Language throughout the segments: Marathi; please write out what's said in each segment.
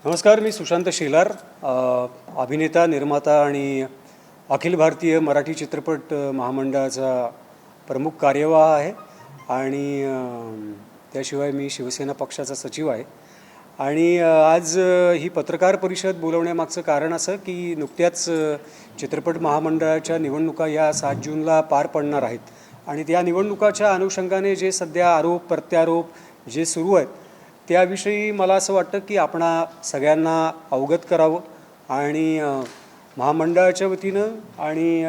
नमस्कार, मी सुशांत शेलार, अभिनेता, निर्माता आणि अखिल भारतीय मराठी चित्रपट महामंडळाचा प्रमुख कार्यवाह आहे आणि त्याशिवाय मी शिवसेना पक्षाचा सचिव आहे. आणि आज ही पत्रकार परिषद बोलवण्यामागचं कारण असं की नुकत्याच चित्रपट महामंडळाच्या निवडणुका या 7 जूनला पार पडणार आहेत आणि त्या निवडणुकाच्या अनुषंगाने जे सध्या आरोप प्रत्यारोप जे सुरू आहेत त्याविषयी मला असं वाटतं की आपणा सगळ्यांना अवगत करावं आणि महामंडळाच्या वतीनं आणि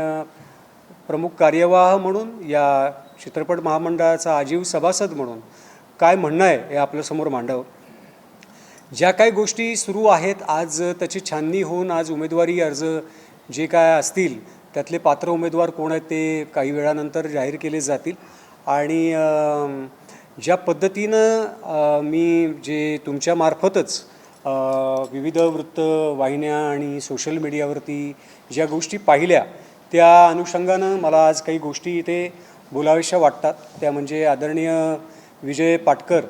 प्रमुख कार्यवाह म्हणून या चित्रपट महामंडळाचा आजीव सभासद म्हणून काय म्हणणं आहे हे आपल्यासमोर मांडावं. ज्या काही गोष्टी सुरू आहेत आज त्याची छाननी होऊन आज उमेदवारी अर्ज जे काय असतील त्यातले पात्र उमेदवार कोण आहेत ते काही वेळानंतर जाहीर केले जातील. आणि ज्या पद्धतीनं मी जे तुमच्यामार्फतच विविध वृत्तवाहिन्या आणि सोशल मीडियावरती ज्या गोष्टी पाहिल्या त्या अनुषंगानं मला आज काही गोष्टी इथे बोलाव्याशा वाटतात. त्या म्हणजे आदरणीय विजय पाटकर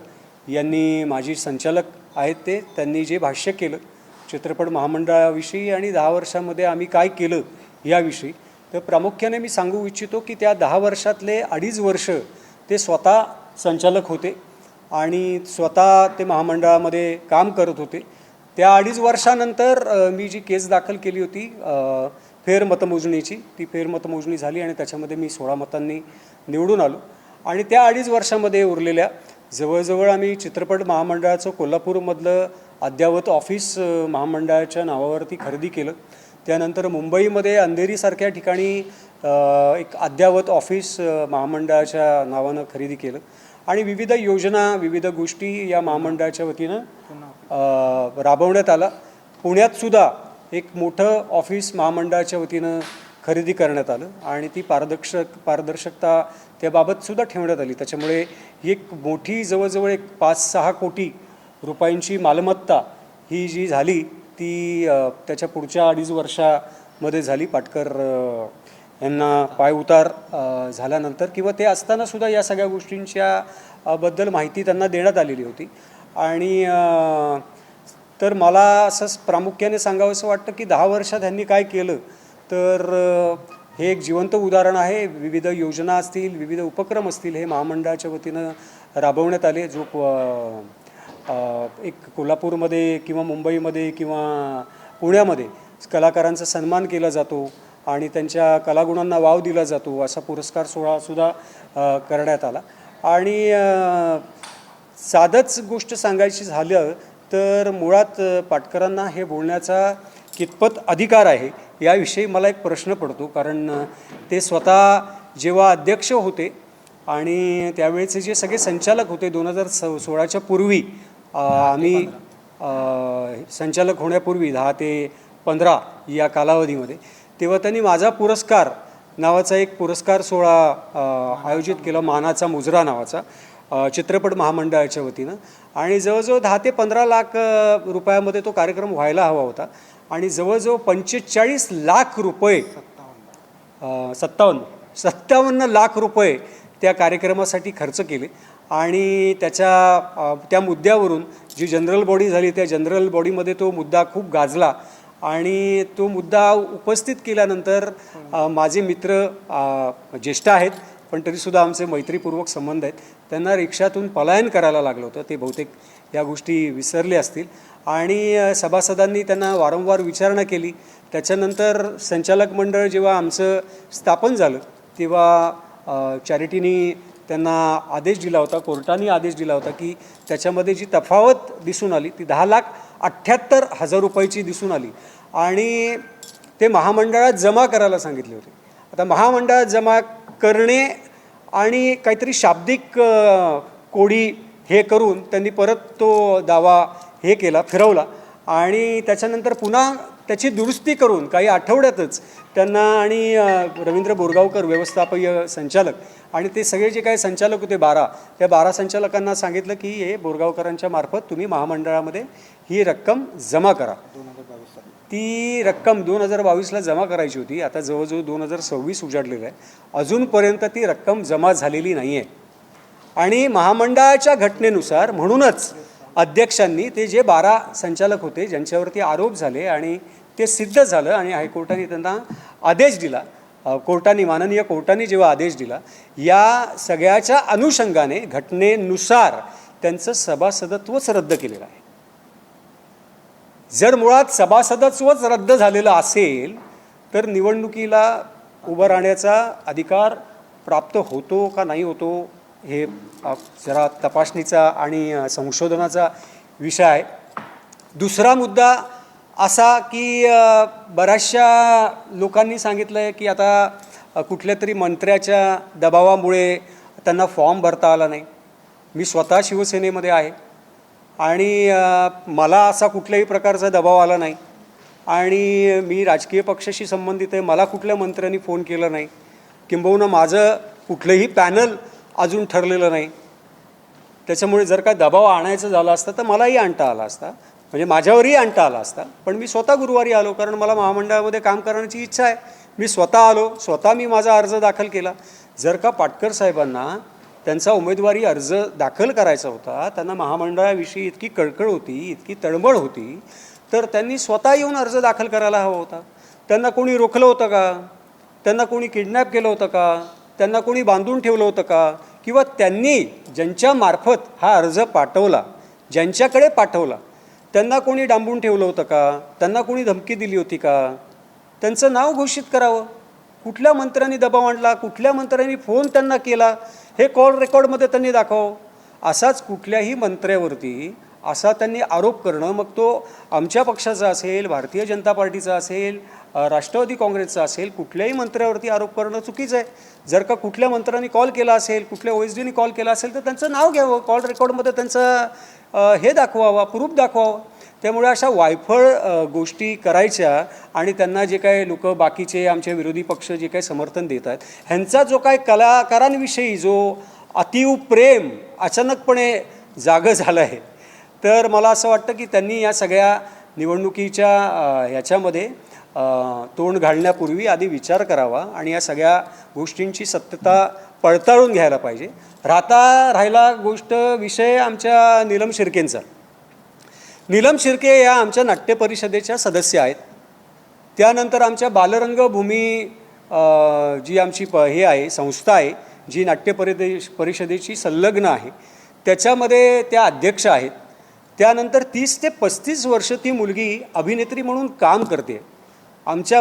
यांनी माजी संचालक आहेत त्यांनी जे भाष्य केलं चित्रपट महामंडळाविषयी आणि 10 वर्षामध्ये आम्ही काय केलं याविषयी, तर प्रामुख्याने मी सांगू इच्छितो की त्या 10 वर्षातले 2.5 वर्ष ते स्वतः संचालक होते आणि स्वतः ते महामंडळामध्ये काम करत होते. त्या 2.5 वर्षानंतर मी जी केस दाखल केली होती फेरमतमोजणीची, ती फेरमतमोजणी झाली आणि त्याच्यामध्ये मी 16 मतांनी निवडून आलो. आणि त्या 2.5 वर्षामध्ये उरलेल्या जवळजवळ आम्ही चित्रपट महामंडळाचं कोल्हापूरमधलं अद्ययावत ऑफिस महामंडळाच्या नावावरती खरेदी केलं. त्यानंतर मुंबईमध्ये अंधेरीसारख्या ठिकाणी एक अद्ययावत ऑफिस महामंडळाच्या नावानं खरेदी केलं आणि विविध योजना विविध गोष्टी या महामंडळाच्या वतीनं राबवण्यात आला. पुण्यातसुद्धा एक मोठं ऑफिस महामंडळाच्या वतीनं खरेदी करण्यात आलं आणि ती पारदर्शकता त्याबाबतसुद्धा ठेवण्यात आली. त्याच्यामुळे ही एक मोठी जवळजवळ एक 5-6 कोटी रुपयांची मालमत्ता ही जी झाली ती त्याच्या पुढच्या 2.5 वर्षामध्ये झाली. पाटकर यांना पायउतार झाल्यानंतर किंवा ते असतानासुद्धा या सगळ्या गोष्टींच्या बद्दल माहिती त्यांना देण्यात आलेली होती. आणि तर मला असं प्रामुख्याने सांगावंसं वाटतं की 10 वर्षात त्यांनी काय केलं तर हे एक जिवंत उदाहरण आहे. विविध योजना असतील विविध उपक्रम असतील हे महामंडळाच्या वतीनं राबवण्यात आले. जो एक कोल्हापूरमध्ये किंवा मुंबईमध्ये किंवा पुण्यामध्ये कलाकारांचा सन्मान केला जातो आणि त्यांच्या कलागुणांना वाव दिला जातो असा पुरस्कार सोहळासुद्धा करण्यात आला. आणि साधंच गोष्ट सांगायची झालं तर मुळात पाटकरांना हे बोलण्याचा कितपत अधिकार आहे याविषयी मला एक प्रश्न पडतो. कारण ते स्वतः जेव्हा अध्यक्ष होते आणि त्यावेळेचे जे सगळे संचालक होते 2016च्या पूर्वी आम्ही संचालक होण्यापूर्वी 10 ते 15 या कालावधीमध्ये तेव्हा त्यांनी माझा पुरस्कार नावाचा एक पुरस्कार सोहळा आयोजित केला, मानाचा मुजरा नावाचा चित्रपट महामंडळाच्या वतीनं. आणि जवळजवळ 10 ते 15 लाख रुपयामध्ये तो कार्यक्रम व्हायला हवा होता आणि जवळजवळ 45 लाख रुपये 57 लाख रुपये त्या कार्यक्रमासाठी खर्च केले. आणि त्या मुद्द्यावरून जी जनरल बॉडी झाली त्या जनरल बॉडीमध्ये तो मुद्दा खूप गाजला आणि तो मुद्दा उपस्थित केल्यानंतर माझे मित्र ज्येष्ठ आहेत पण तरीसुद्धा आमचे मैत्रीपूर्वक संबंध आहेत, त्यांना रिक्षातून पलायन करायला लागलं होतं. ते बहुतेक या गोष्टी विसरले असतील आणि सभासदांनी त्यांना वारंवार विचारणा केली. त्याच्यानंतर संचालक मंडळ जेव्हा आमचं स्थापन झालं तेव्हा चॅरिटीनी त्यांना आदेश दिला होता, कोर्टाने आदेश दिला होता की त्याच्यामध्ये जी तफावत दिसून आली ती 10,78,000 रुपयाची दिसून आली आणि ते महामंडळात जमा करायला सांगितले होते. आता महामंडळात जमा करणे आणि काहीतरी शाब्दिक कोडी हे करून त्यांनी परत तो दावा हे केला, फिरवला आणि त्याच्यानंतर पुन्हा त्याची दुरुस्ती करून काही आठवड्यातच त्यांना आणि रवींद्र बोरगावकर व्यवस्थापकीय संचालक आणि ते सगळे जे काही संचालक होते 12 त्या 12 संचालकांना सांगितलं की हे बोरगावकरांच्या मार्फत तुम्ही महामंडळामध्ये ही रक्कम जमा करा. ती रक्कम 2022ला जमा करायची होती. आता जवळजवळ 2026 उजाडलेलं आहे, अजूनपर्यंत ती रक्कम जमा झालेली नाही आहे. आणि महामंडळाच्या घटनेनुसार म्हणूनच अध्यक्षांनी ते जे 12 संचालक होते ज्यांच्यावरती आरोप झाले आणि ते सिद्ध झालं आणि हायकोर्टाने त्यांना आदेश दिला, कोर्टाने, माननीय कोर्टाने जेव्हा आदेश दिला, या सगळ्याच्या अनुषंगाने घटनेनुसार त्यांचं सभासदत्वच रद्द केलेलं आहे. जर मुळात सभासदत्वच रद्द झालेलं असेल तर निवडणुकीला उभं राहण्याचा अधिकार प्राप्त होतो का नाही होतो हे जरा तपासणीचा आणि संशोधनाचा विषय आहे. दुसरा मुद्दा असा की बऱ्याचशा लोकांनी सांगितलं आहे की आता कुठल्या तरी मंत्र्याच्या दबावामुळे त्यांना फॉर्म भरता आला नाही. मी स्वतः शिवसेनेमध्ये आहे आणि मला असा कुठल्याही प्रकारचा दबाव आला नाही आणि मी राजकीय पक्षाशी संबंधित आहे. मला कुठल्या मंत्र्यांनी फोन केला नाही, किंबहुना माझं कुठलंही पॅनल अजून ठरलेलं नाही. त्याच्यामुळे जर का दबाव आणायचं झालं असतं तर मलाही आणता आला असता, म्हणजे माझ्यावरही आणता आला असता. पण मी स्वतः गुरुवारी आलो कारण मला महामंडळामध्ये काम करण्याची इच्छा आहे. मी स्वतः आलो, स्वतः मी माझा अर्ज दाखल केला. जर का पाटकर साहेबांना त्यांचा उमेदवारी अर्ज दाखल करायचा होता, त्यांना महामंडळाविषयी इतकी कळकळ होती, इतकी तळमळ होती, तर त्यांनी स्वतः येऊन अर्ज दाखल करायला हवा होता. त्यांना कोणी रोखलं होतं का? त्यांना कोणी किडनॅप केलं होतं का? त्यांना कोणी बांधून ठेवलं होतं का? किंवा त्यांनी ज्यांच्या मार्फत हा अर्ज पाठवला, ज्यांच्याकडे पाठवला, त्यांना कोणी डांबून ठेवलं होतं का? त्यांना कोणी धमकी दिली होती का? त्यांचं नाव घोषित करावं. कुठल्या मंत्र्यांनी दबाव आणला, कुठल्या मंत्र्यांनी फोन त्यांना केला, हे कॉल रेकॉर्डमध्ये त्यांनी दाखवावं. असाच कुठल्याही मंत्र्यावरती असा त्यांनी आरोप करणं, मग तो आमच्या पक्षाचा असेल, भारतीय जनता पार्टीचा असेल, राष्ट्रवादी काँग्रेसचा असेल, कुठल्याही मंत्र्यावरती आरोप करणं चुकीचं आहे. जर का कुठल्या मंत्र्यांनी कॉल केला असेल, कुठल्या OSDनी कॉल केला असेल तर त्यांचं नाव घ्यावं, कॉल रेकॉर्डमध्ये त्यांचं हे दाखवावं, प्रूफ दाखवावं. त्यामुळे अशा वायफळ गोष्टी करायच्या आणि त्यांना जे काही लोक बाकीचे आमचे विरोधी पक्ष जे काही समर्थन देत आहेत, ह्यांचा जो काही कलाकारांविषयी जो अतीव प्रेम अचानकपणे जागं झालं आहे, तर मला असं वाटतं की त्यांनी या सगळ्या निवडणुकीच्या ह्याच्यामध्ये तोंड घालण्यापूर्वी आधी विचार करावा आणि या सगळ्या गोष्टींची सत्यता पडताळून घ्यायला पाहिजे. राहिला विषय आमच्या नीलम शिर्केंचा. नीलम शिर्के या आमच्या नाट्य परिषदेच्या सदस्य आहेत. त्यानंतर आमच्या बालरंगभूमी जी आमची हे आहे, संस्था आहे, जी नाट्य परिषदेची संलग्न आहे, त्याच्यामध्ये त्या अध्यक्ष आहेत. त्यानंतर 30 ते 35 वर्ष ती मुलगी अभिनेत्री म्हणून काम करते.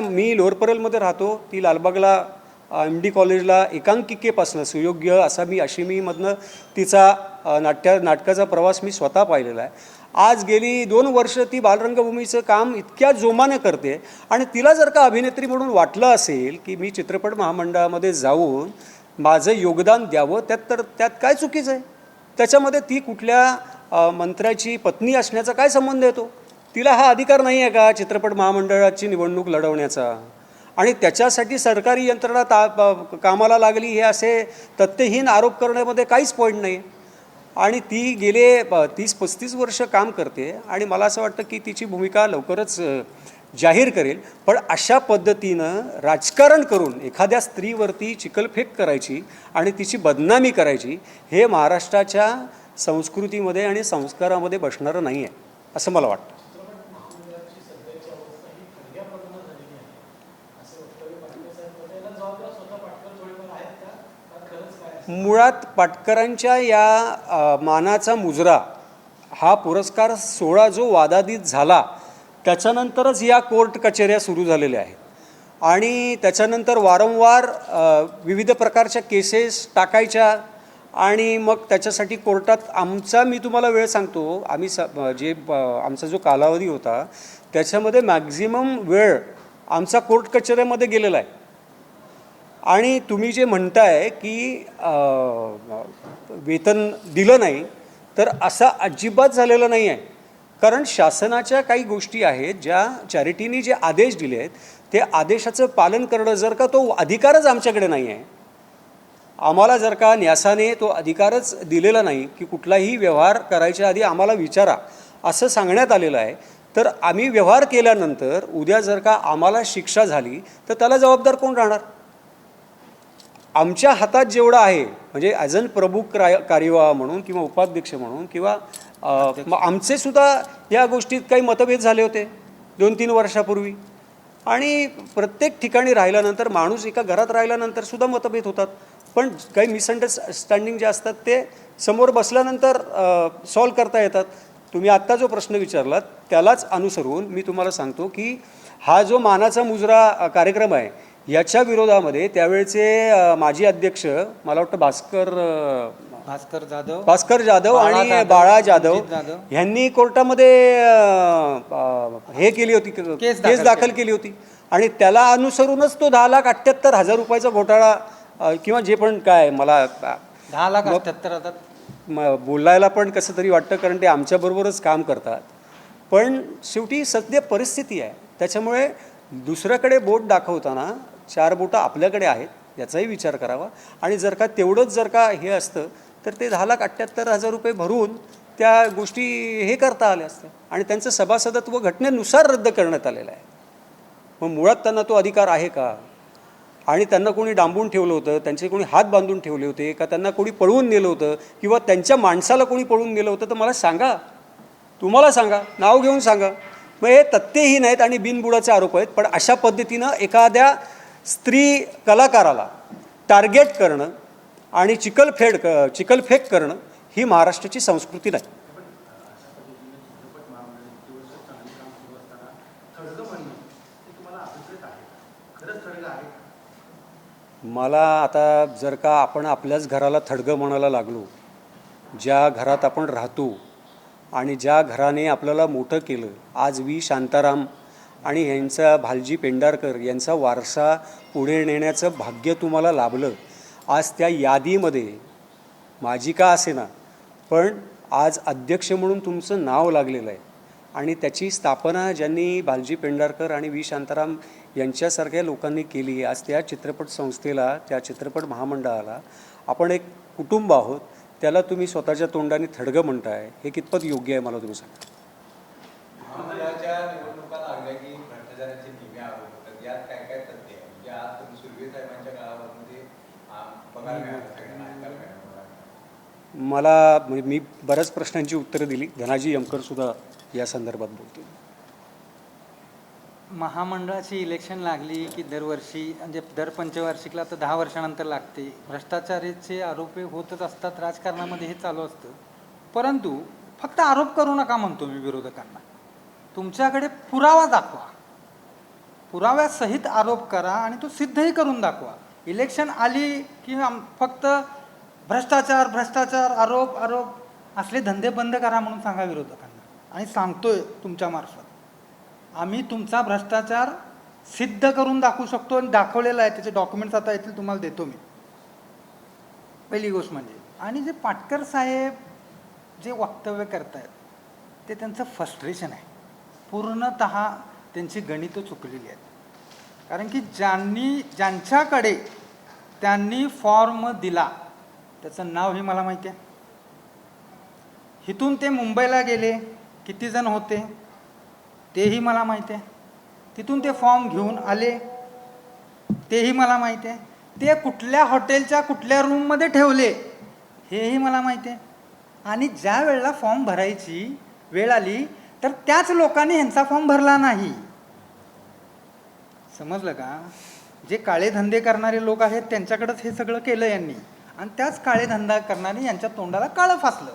मी लोअर परेलमध्ये राहतो, ती लालबागला MD कॉलेजला एकांकिकेपासून सुयोग्य अशिमीमधनं तिचा नाटकाचा प्रवास मी स्वतः पाहिलेला आहे. आज गेली 2 वर्ष ती बालरंगभूमीचं काम इतक्या जोमाने करते आणि तिला जर का अभिनेत्री म्हणून वाटलं असेल की मी चित्रपट महामंडळामध्ये जाऊन माझं योगदान द्यावं, त्यात काय चुकीचं आहे? त्याच्यामध्ये ती कुठल्या मंत्र्याची पत्नी असण्याचा काय संबंध येतो? तिला हा अधिकार नाही आहे का चित्रपट महामंडळाची निवडणूक लढवण्याचा? आणि त्याच्यासाठी सरकारी यंत्रणा कामाला लागली हे असे तथ्यहीन आरोप करण्यामध्ये काहीच पॉईंट नाही. आणि ती गेले 30-35 वर्ष काम करते आणि मला असं वाटतं की तिची भूमिका लवकरच जाहीर करेल. पण अशा पद्धतीनं राजकारण करून एखाद्या स्त्रीवरती चिखलफेक करायची आणि तिची बदनामी करायची, हे महाराष्ट्राच्या संस्कृतीमध्ये आणि संस्कारामध्ये बसणारं नाही आहे असं मला वाटतं. मुळात पाटकरांच्या या मानाचा मुजरा हा पुरस्कार सोहळा जो वादातीत झाला त्याच्यानंतरच या कोर्ट कचेऱ्या सुरू झालेल्या आहेत आणि त्याच्यानंतर वारंवार विविध प्रकारच्या केसेस टाकायच्या आणि मग त्याच्यासाठी कोर्टात मी तुम्हाला वेळ सांगतो, आमचा जो कालावधी होता त्याच्यामध्ये मॅक्झिमम वेळ आमचा कोर्ट कचेऱ्यामध्ये गेलेला आहे. आणि तुम्ही जे म्हणताय की वेतन दिलं नाही, तर असं अजिबात झालेलं नाही आहे. कारण शासनाच्या काही गोष्टी आहेत ज्या चॅरिटीनी जे आदेश दिले आहेत ते आदेशाचं पालन करणं, जर का तो अधिकारच आमच्याकडे नाही आहे, आम्हाला जर का न्यासाने तो अधिकारच दिलेला नाही की कुठलाही व्यवहार करायच्या आधी आम्हाला विचारा असं सांगण्यात आलेलं आहे, तर आम्ही व्यवहार केल्यानंतर उद्या जर का आम्हाला शिक्षा झाली तर त्याला जबाबदार कोण राहणार? आमच्या हातात जेवढं आहे, म्हणजे ॲज अन प्रमुख कार्यवाह म्हणून किंवा उपाध्यक्ष म्हणून किंवा मग आमचे सुद्धा या गोष्टीत काही मतभेद झाले होते 2-3 वर्षापूर्वी, आणि प्रत्येक ठिकाणी राहिल्यानंतर, माणूस एका घरात राहिल्यानंतर सुद्धा मतभेद होतात, पण काही मिसअंडरस्टँडिंग जे असतात ते समोर बसल्यानंतर सॉल्व करता येतात. तुम्ही आत्ता जो प्रश्न विचारलात त्यालाच अनुसरून मी तुम्हाला सांगतो की हा जो मानाचा मुजरा कार्यक्रम आहे याच्या विरोधामध्ये त्यावेळचे माजी अध्यक्ष, मला वाटतं भास्कर जाधव आणि बाळा जाधव यांनी कोर्टामध्ये हे केली होती, केस दाखल केली होती, आणि त्याला अनुसरूनच तो 10,78,000 रुपयाचा घोटाळा किंवा जे पण काय, मला 10,78,000 बोलायला पण कसं तरी वाटतं, कारण ते आमच्याबरोबरच काम करतात. पण शेवटी सध्या परिस्थिती आहे, त्याच्यामुळे दुसऱ्याकडे बोट दाखवताना 4 बोटं आपल्याकडे आहेत याचाही विचार करावा. आणि जर का तेवढंच जर का हे असतं तर ते 10,78,000 रुपये भरून त्या गोष्टी हे करता आल्या असत्या, आणि त्यांचं सभासदत्व घटनेनुसार रद्द करण्यात आलेलं आहे. मग मुळात त्यांना तो अधिकार आहे का? आणि त्यांना कोणी डांबून ठेवलं होतं, त्यांचे कोणी हात बांधून ठेवले होते का, त्यांना कोणी पळवून नेलं होतं, किंवा त्यांच्या माणसाला कोणी पळवून नेलं होतं, तर मला सांगा, तुम्हाला सांगा, नाव घेऊन सांगा. मग हे तथ्यहीन आहेत आणि बिनबुडाचे आरोप आहेत. पण अशा पद्धतीनं एखाद्या स्त्री कलाकाराला टार्गेट करणं आणि चिखलफेक करणं ही महाराष्ट्राची संस्कृती नाही. मला आता जर का आपण आपल्याच घराला थडगं म्हणायला लागलो, ज्या घरात आपण राहतो आणि ज्या घराने आपल्याला मोठं केलं, आज व्ही शांताराम आणि यांचा भालजी पेंढारकर यांचा वारसा पुढे नेण्याचं भाग्य तुम्हाला लाभलं. आज त्या यादीमध्ये माझी का असेना, पण आज अध्यक्ष म्हणून तुमचं नाव लागलेलं आहे, आणि त्याची स्थापना ज्यांनी भालजी पेंढारकर आणि व्ही शांताराम यांच्यासारख्या लोकांनी केली. आज त्या चित्रपट संस्थेला, त्या चित्रपट महामंडळाला आपण एक कुटुंब आहोत, त्याला तुम्ही स्वतःच्या तोंडाने थडगं म्हणताय, हे कितपत योग्य आहे मला तुम्ही सांगा. महामंडळाच्या निवडणुका लागल्या की भ्रष्टाचाराचे निम्मे आरोप होतात, यात काय काय तथ्य आहे? म्हणजे आज सुर्वे साहेबांच्या काळामध्ये पगार मिळाला, मला मी बऱ्याच प्रश्नांची उत्तरं दिली. धनाजी यमकर सुद्धा या संदर्भात बोलतील. महामंडळाची इलेक्शन लागली की दरवर्षी, म्हणजे दर पंचवार्षिकला तर 10 वर्षानंतर लागते. भ्रष्टाचाराचे आरोप होतच असतात, राजकारणामध्ये हे चालू असतं. परंतु फक्त आरोप करू नका म्हणतो मी विरोधकांना, तुमच्याकडे पुरावा दाखवा, पुराव्यासहित आरोप करा आणि तो सिद्धही करून दाखवा. इलेक्शन आली की फक्त भ्रष्टाचार भ्रष्टाचार आरोप आरोप असले धंदे बंद करा म्हणून सांगा विरोधकांना. आणि सांगतोय तुमच्या मार्फत, आम्ही तुमचा भ्रष्टाचार सिद्ध करून दाखवू शकतो, आणि दाखवलेला आहे, त्याचे डॉक्युमेंट्स आता येतील, तुम्हाला देतो मी. पहिली गोष्ट म्हणजे, आणि जे पाटकर साहेब जे वक्तव्य करतायत ते त्यांचं फ्रस्ट्रेशन आहे, पूर्णतः त्यांची गणितं चुकलेली आहेत. कारण की ज्यांच्याकडे त्यांनी फॉर्म दिला त्याचं नावही मला माहिती आहे. इथून ते मुंबईला गेले, किती जण होते तेही मला माहिती आहे. तिथून ते फॉर्म घेऊन आले तेही मला माहिती आहे. ते कुठल्या हॉटेलच्या कुठल्या रूममध्ये ठेवले हेही मला माहिती आहे. आणि ज्या वेळेला फॉर्म भरायची वेळ आली तर त्याच लोकांनी ह्यांचा फॉर्म भरला नाही. समजलं का? जे काळे धंदे करणारे लोक आहेत त्यांच्याकडेच हे सगळं केलं यांनी, आणि त्याच काळे धंदा करणारे यांच्या तोंडाला काळं फासलं.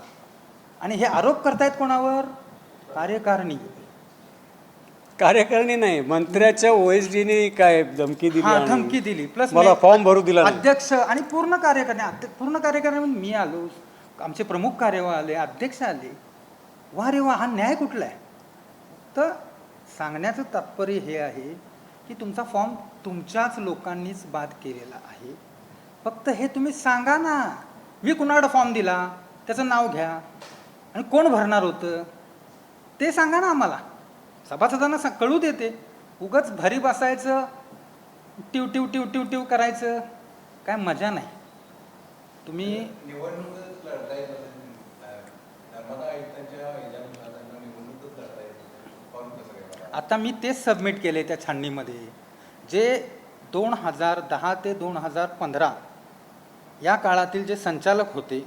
आणि हे आरोप करतायत कोणावर? कार्यकारिणी नाही, मंत्र्याच्या OSD काय धमकी दिली, धमकी दिली, प्लस मला फॉर्म भरू दिला, अध्यक्ष आणि पूर्ण कार्यकारिणी मी आलो, आमचे प्रमुख कार्यवाह आले, अध्यक्ष आले. वा रे वा, हा न्याय कुठला आहे? तर सांगण्याचं तात्पर्य हे आहे की तुमचा फॉर्म तुमच्याच लोकांनीच बाद केलेला आहे. फक्त हे तुम्ही सांगा ना, मी कुणाकडे फॉर्म दिला त्याचं नाव घ्या, आणि कोण भरणार होतं ते सांगा ना आम्हाला. सभासदांना कळू देते. उगाच भरी बसायचं, टिव टिव टिव टिव टिव करायचं, काय मजा नाही. तुम्ही निवडणूकच लढताय, आता मी तेच सबमिट केले त्या छाननीमध्ये. जे 2010 ते 2015 या काळातील जे संचालक होते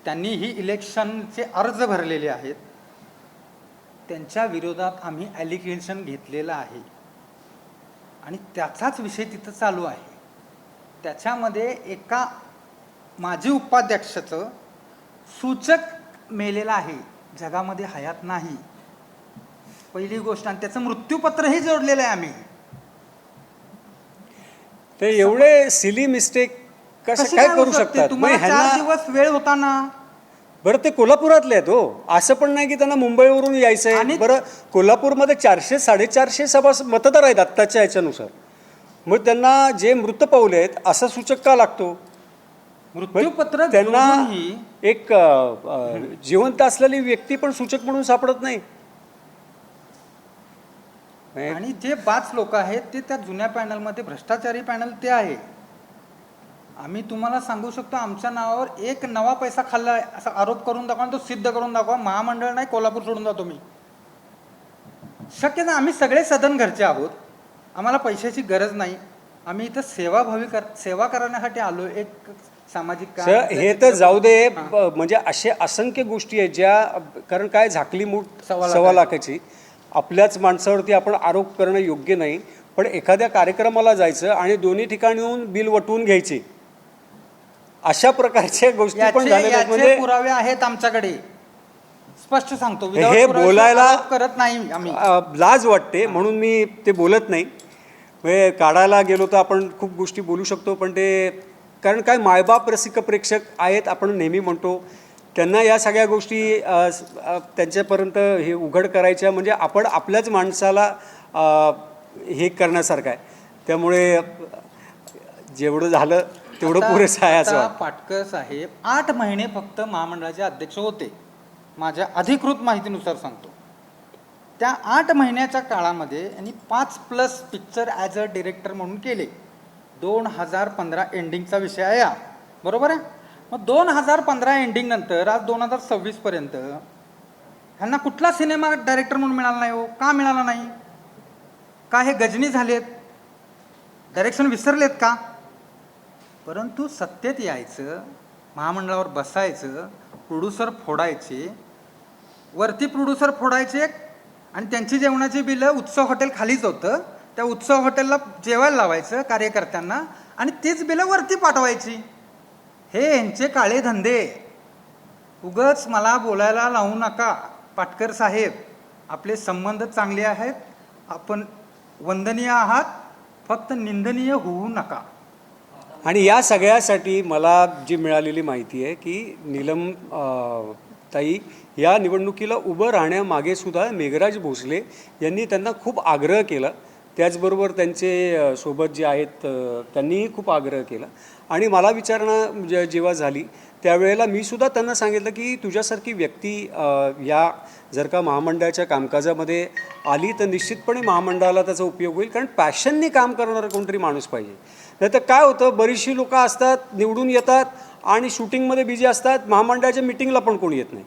त्यांनी ही इलेक्शनचे अर्ज भरलेले आहेत, त्यांच्या विरोधात आम्ही ॲलिगेशन घेतलेलं आहे आणि त्याचाच विषय तिथं चालू आहे. त्याच्यामध्ये एका माजी उपाध्यक्षाचं सूचक मेलेलं आहे, जगामध्ये हयात नाही, पहिली गोष्ट. आणि त्याचं मृत्यूपत्रही जोडलेलं आहे आम्ही. ते एवढे सिली मिस्टेक कसं कशी काय होऊ करू शकते? शकतात? तुम्हाला मग 4 ह्यांना दिवस वेळ होता ना. बरं ते कोल्हापुरातले आहेत हो, असं पण नाही की त्यांना मुंबईवरून यायचं आहे. आणि- बरं कोल्हापूरमध्ये 400-450 सभा मतदार आहेत आत्ताच्या ह्याच्यानुसार. मग त्यांना जे मृत पावले आहेत असा सूचक का लागतो? मृत्यूपत्र त्यांना जोडूनही एक जिवंत असलेली व्यक्ती पण सूचक म्हणून सापडत नाही. आणि जे 5 लोक आहेत ते त्या जुन्या पॅनलमध्ये भ्रष्टाचारी पॅनल ते आहे. आम्ही तुम्हाला सांगू शकतो, आमच्या नावावर एक नवा पैसा खाल्ला असा आरोप करून दाखवा, तो सिद्ध करून दाखवा. महामंडळ नाही, कोल्हापूर सोडून जातो मी. शक्य नाही. आम्ही सगळे सदन घरचे आहोत, आम्हाला पैशाची गरज नाही. आम्ही इथं सेवा करण्यासाठी आलो. एक सामाजिक काम. सर हे तर जाऊ दे, म्हणजे असे असंख्य गोष्टी आहेत ज्या, कारण काय झाकली मूठ 1.25 लाखाची, आपल्याच माणसावरती आपण आरोप करणं योग्य नाही. पण एखाद्या कार्यक्रमाला जायचं आणि दोन्ही ठिकाणून बिल वटवून घ्यायचे, अशा प्रकारच्या गोष्टी पण झालेल्या आहेत. म्हणजे पुरावे आहेत आमच्याकडे, स्पष्ट सांगतो. हे बोलायला करत नाही आम्ही. लाज वाटते म्हणून मी ते बोलत नाही. म्हणजे काढायला गेलो तर आपण खूप गोष्टी बोलू शकतो, पण ते कारण काय मायबाप रसिक प्रेक्षक आहेत आपण नेहमी म्हणतो, त्यांना या सगळ्या गोष्टी त्यांच्यापर्यंत हे उघड करायच्या म्हणजे आपण आपल्याच माणसाला हे करण्यासारखं आहे. त्यामुळे जेवढं झालं तेवढं पुरेसं आहे असं वाटतं. पाटकर साहेब 8 महिने फक्त महामंडळाचे अध्यक्ष होते, माझ्या अधिकृत माहितीनुसार सांगतो. त्या 8 महिन्याच्या काळामध्ये यांनी 5+ पिक्चर ॲज अ डिरेक्टर म्हणून केले. 2015 एंडिंगचा विषय आहे हा, बरोबर आहे. मग 2015 एंडिंग नंतर आज 2026 पर्यंत ह्यांना कुठला सिनेमा डायरेक्टर म्हणून मिळाला नाही हो? का मिळाला नाही? का हे गजनी झालेत? डायरेक्शन विसरलेत का? परंतु सत्तेत यायचं, महामंडळावर बसायचं, प्रोड्युसर फोडायचे, वरती प्रोड्युसर फोडायचे आणि त्यांची जेवणाची बिलं उत्सव हॉटेल खालीच होतं, त्या उत्सव हॉटेलला जेवायला लावायचं कार्यकर्त्यांना आणि तीच बिलं वरती पाठवायची. हे यांचे काळे धंदे. उगाच मला बोलायला लावू नका पाटकर साहेब. आपले संबंध चांगले आहेत, आपण वंदनीय आहात, फक्त निंदनीय होऊ नका. आणि या सगळ्यासाठी मला जी मिळालेली माहिती आहे की नीलम ताई या निवडणुकीला उभं राहण्यामागे सुद्धा मेघराज भोसले यांनी त्यांना खूप आग्रह केला. त्याचबरोबर त्यांचे सोबत जे आहेत त्यांनीही खूप आग्रह केला. आणि मला विचारणा जेव्हा झाली त्यावेळेला मी सुद्धा त्यांना सांगितलं की तुझ्यासारखी व्यक्ती या जर का महामंडळाच्या कामकाजामध्ये आली तर निश्चितपणे महामंडळाला त्याचा उपयोग होईल, कारण पॅशनने काम करणारा कोणतरी माणूस पाहिजे. नाही तर काय होतं, बरीचशी लोकं असतात, निवडून येतात आणि शूटिंगमध्ये बिझी असतात, महामंडळाच्या मिटिंगला पण कोणी येत नाही.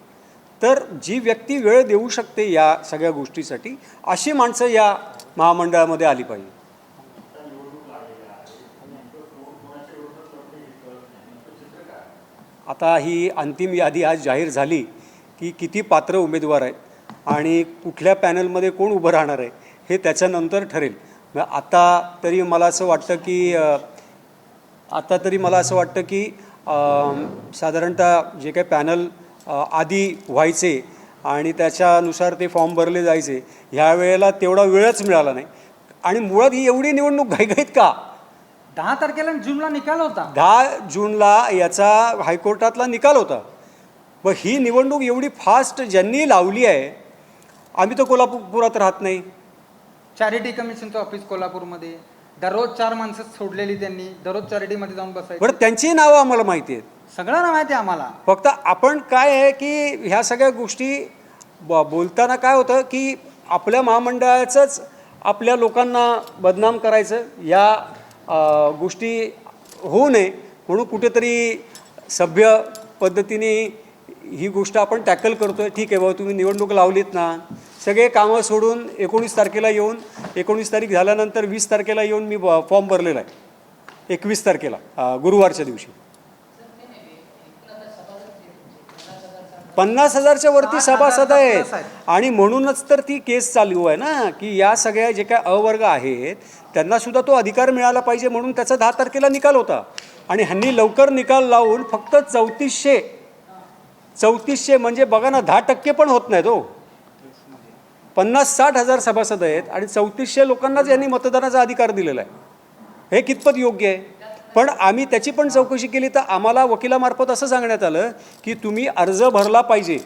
तर जी व्यक्ती वेळ देऊ शकते या सगळ्या गोष्टीसाठी, अशी माणसं या महामंडळामध्ये आली पाहिजे. आता ही अंतिम यादी आज जाहीर झाली की किती पात्र उमेदवार आहेत आणि कुठल्या पॅनलमध्ये कोण उभं राहणार आहे हे त्याच्यानंतर ठरेल. आता तरी मला असं वाटतं की साधारणतः जे काही पॅनल आधी व्हायचे आणि त्याच्यानुसार ते फॉर्म भरले जायचे, ह्या वेळेला तेवढा वेळच मिळाला नाही. आणि मुळात ही एवढी निवडणूक घाईघाईत का? 10 तारखेला जूनला निकाल होता. 10 जूनला याचा हायकोर्टातला निकाल होता. व ही निवडणूक एवढी फास्ट ज्यांनी लावली आहे, आम्ही तर कोल्हापुरात राहत नाही. चॅरिटी कमिशनचं ऑफिस कोल्हापूरमध्ये, दररोज 4 माणसं सोडलेली त्यांनी, दररोज चॅरिटीमध्ये जाऊन बसायचं. बरं, त्यांची नावं आम्हाला माहिती आहेत, सगळं ना माहिती आहे आम्हाला. फक्त आपण काय आहे की ह्या सगळ्या गोष्टी बोलताना काय होतं की आपल्या महामंडळाचंच आपल्या लोकांना बदनाम करायचं, या गोष्टी होऊ नये म्हणून कुठेतरी सभ्य पद्धतीने ही गोष्ट आपण टॅकल करतो आहे. ठीक आहे बाबा, तुम्ही निवडणूक लावलीत ना, सगळे कामं सोडून 19 तारखेला येऊन, 19 तारीख झाल्यानंतर 20 तारखेला येऊन मी फॉर्म भरलेला आहे. 21 तारखेला गुरुवारच्या दिवशी. 50,000च्या वरती 60,000 सभासद plus आहेत आहेत. आणि म्हणूनच तर ती केस चालू आहे ना की या सगळ्या जे काय अवर्ग आहेत त्यांना सुद्धा तो अधिकार मिळाला पाहिजे म्हणून त्याचा 10 तारखेला निकाल होता आणि ह्यांनी लवकर निकाल लावून फक्त 3400 म्हणजे बघा ना 10% पण होत नाहीत हो. 50-60 हजार सभासद आहेत आणि 3400 लोकांनाच यांनी मतदानाचा अधिकार दिलेला आहे. हे कितपत योग्य आहे? पण आम्ही त्याची पण चौकशी केली तर आम्हाला वकिलामार्फत असं सांगण्यात आलं की तुम्ही अर्ज भरला पाहिजे.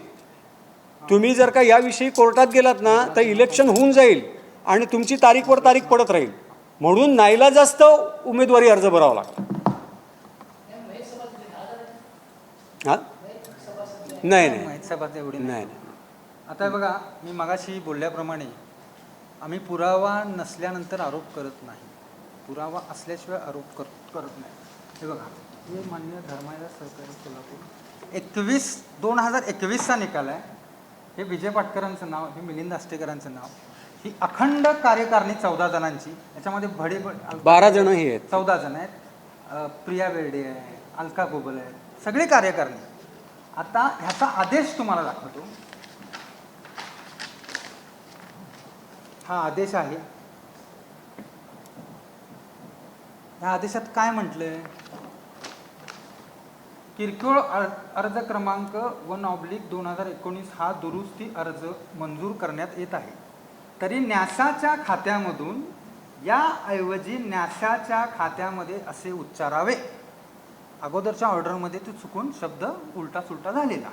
तुम्ही जर का याविषयी कोर्टात गेलात ना तर इलेक्शन होऊन जाईल आणि तुमची तारीखवर तारीख पडत राहील म्हणून नाईलाजास्त उमेदवारी अर्ज भरावा लागतो. हां नाही नाही माहीत सभासद एवढी नाही. नाही नाही आता बघा मी मगाशी बोलल्याप्रमाणे आम्ही पुरावा नसल्यानंतर आरोप करत नाही, पुरावा असल्याशिवाय आरोप करत नाही. हे बघा हे मान्य धर्मादाय सहकारी सोलापूर 2021चा निकाल आहे. हे विजय पाटकरांचं नाव, हे मिलिंद आष्टेकरांचं नाव, ही अखंड कार्यकारिणी 14 जणांची. याच्यामध्ये 12 जण हे आहेत. 14 जण आहेत. प्रिया बेर्डे आहे, अलका गोबल आहे, सगळी कार्यकारिणी. आता ह्याचा आदेश तुम्हाला दाखवतो. हा आदेश आहे. ह्या आदेशात काय म्हटलंय? किरकोळ अर्ज क्रमांक 1/2019 हा दुरुस्ती अर्ज मंजूर करण्यात येत आहे. तरी न्यासाच्या खात्यामधून याऐवजी न्यासाच्या खात्यामध्ये असे उच्चारावे. अगोदरच्या ऑर्डरमध्ये ते चुकून शब्द उलटा सुलटा झालेला.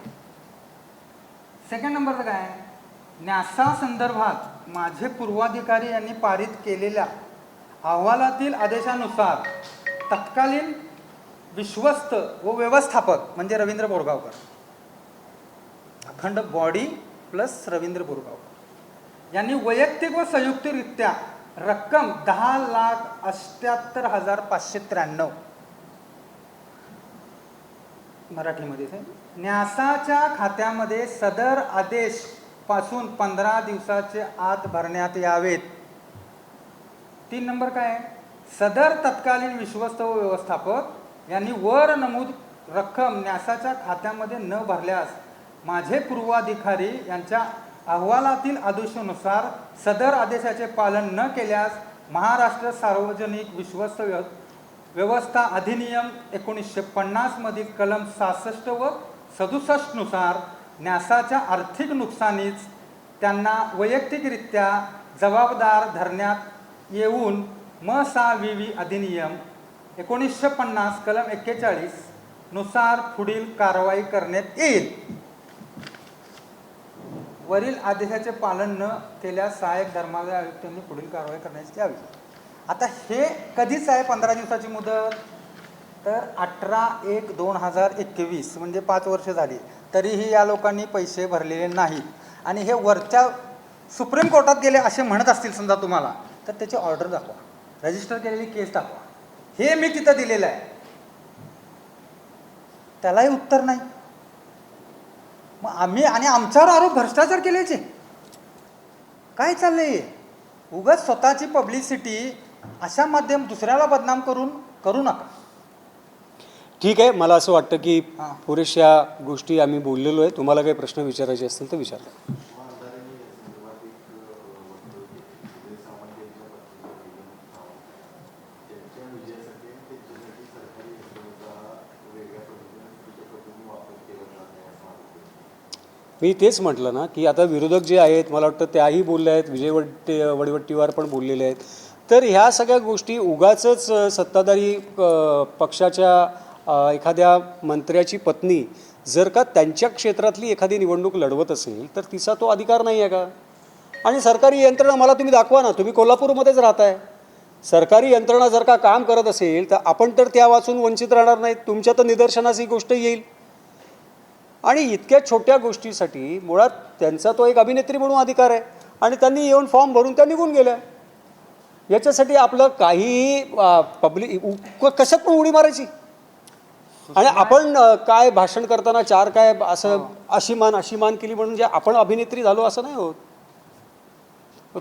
सेकंड नंबरचं काय? न्यासा संदर्भात माझे पूर्वाधिकारी यांनी पारित केलेल्या अहवालातील आदेशानुसार तत्कालीन विश्वस्त व व्यवस्थापक म्हणजे रवींद्र बोरगावकर, अखंड बॉडी प्लस रवींद्र बोरगावकर यांनी वैयक्तिक व संयुक्तरित्या रक्कम 10,78,593 मराठीमध्ये न्यासाच्या खात्यामध्ये सदर आदेश पासून 15 दिवसाचे आत भरण्यात यावेत. 3 नंबर काय? सदर तत्कालीन विश्वस्त व व्यवस्थापक यांनी वर नमूद रक्कम न्यासाच्या खात्यामध्ये न भरल्यास माझे पूर्वाधिकारी यांच्या अहवालातील आदेशानुसार सदर आदेशाचे पालन न केल्यास महाराष्ट्र सार्वजनिक विश्वस्त व्यवस्था अधिनियम 1950 मधील कलम 66 व 67 नुसार न्यासाच्या आर्थिक नुकसानीच त्यांना वैयक्तिकरित्या जबाबदार धरण्यात येऊन म.सा.वि.वि. अधिनियम 1950 कलम 41 नुसार पुढील कारवाई करण्यात येईल. वरील आदेशाचे पालन न केल्यास सहाय्यक धर्मादाय आयुक्तांनी पुढील कारवाई करण्याची यावी. आता हे कधीच आहे 15 दिवसाची मुदत? तर 18/1/2021 म्हणजे 5 वर्ष झाली तरीही या लोकांनी पैसे भरलेले नाहीत. आणि हे वरच्या सुप्रीम कोर्टात गेले असे म्हणत असतील समजा तुम्हाला तर त्याची ऑर्डर दाखवा, रजिस्टर केलेली केस दाखवा. हे मी तिथं दिलेलं आहे, त्यालाही उत्तर नाही. मग आम्ही आणि आमच्यावर आरोप भ्रष्टाचार केल्याचे काय चाललंय? उगाच स्वतःची पब्लिसिटी अशा माध्यम दुसऱ्याला बदनाम करू नका. ठीक आहे. मला असं वाटतं की हां. पुरेशा गोष्टी आम्ही बोललेलो आहे. तुम्हाला काही प्रश्न विचारायचे असतील तर विचारा. मी तेच म्हटलं ना की आता विरोधक जे आहेत मला वाटतं त्याही बोलले आहेत, विजय वडेवट्टीवार पण बोललेले आहेत. तर ह्या सगळ्या गोष्टी उगाचच सत्ताधारी पक्षाच्या एखाद्या मंत्र्याची पत्नी जर का त्यांच्या क्षेत्रातली एखादी निवडणूक लढवत असेल तर तिचा तो अधिकार नाही आहे का? आणि सरकारी यंत्रणा मला तुम्ही दाखवा ना, तुम्ही कोल्हापूरमध्येच राहताय. सरकारी यंत्रणा जर का काम करत असेल तर आपण तर त्या वाचून वंचित राहणार नाहीत. तुमच्या तर निदर्शनास ही गोष्ट येईल. आणि इतक्या छोट्या गोष्टीसाठी मुळात त्यांचा तो एक अभिनेत्री म्हणून अधिकार आहे आणि त्यांनी येऊन फॉर्म भरून त्या निघून गेल्या. याच्यासाठी आपलं काहीही कशात पण उडी मारायची. आणि आपण काय भाषण करताना 4 काय असं अशी मान केली म्हणून जे आपण अभिनेत्री झालो असं नाही होत.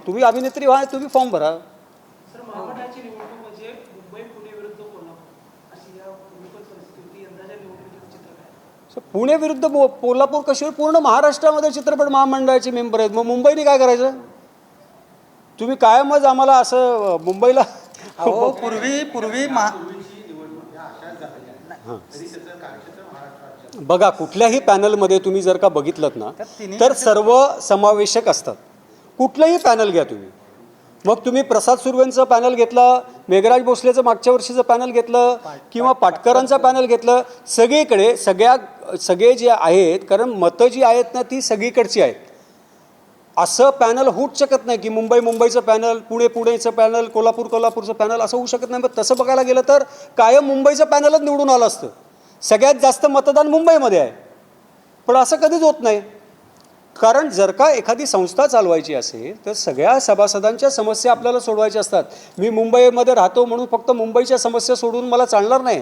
तुम्ही अभिनेत्री व्हा, तुम्ही फॉर्म भरा. सर, महामंडळाची निवडणूक म्हणजे मुंबई पुणे विरुद्ध कोल्हापूर अशी या निवडणूक परिस्थिती होती. यंदाच्या निवडणुकीचं चित्र काय? पुणे विरुद्ध कोल्हापूर कशी पूर्ण महाराष्ट्रामध्ये चित्रपट महामंडळाचे मेंबर आहेत. मग मुंबईने काय करायचं? तुम्ही कायमच आम्हाला असं मुंबईला अहो पूर्वी बघा, कुठल्याही पॅनलमध्ये तुम्ही जर का बघितलं ना तर सर्व समावेशक असतात. कुठलंही पॅनल घ्या तुम्ही. मग तुम्ही प्रसाद सुर्वेंचं पॅनल घेतलं, मेघराज भोसलेचं मागच्या वर्षीचं पॅनल घेतलं किंवा पाटकरांचा पॅनल घेतलं, सगळीकडे सगळे जे आहेत, कारण मतं जी आहेत ना ती सगळीकडची आहेत. असं पॅनल होऊच शकत नाही की मुंबईचं पॅनल, पुणेचं पॅनल, कोल्हापूरचं पॅनल असं होऊ शकत नाही. मग तसं बघायला गेलं तर कायम मुंबईचं पॅनलच निवडून आलं असतं. सगळ्यात जास्त मतदान मुंबईमध्ये आहे. पण असं कधीच होत नाही. कारण जर का एखादी संस्था चालवायची असेल तर सगळ्या सभासदांच्या समस्या आपल्याला सोडवायच्या असतात. मी मुंबईमध्ये राहतो म्हणून फक्त मुंबईच्या समस्या सोडून मला चालणार नाही.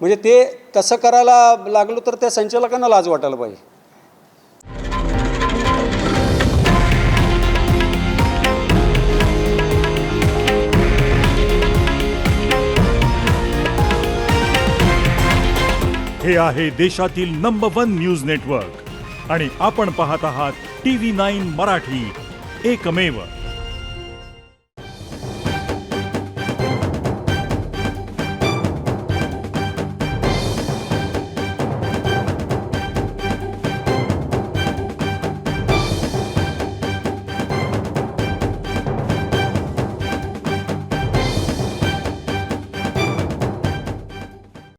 म्हणजे ते तसं करायला लागलो तर त्या संचालकांना लाज वाटायला पाहिजे. हे आहे देशातील नंबर 1 न्यूज नेटवर्क आणि आपण पाहत आहात TV9 मराठी, एकमेव.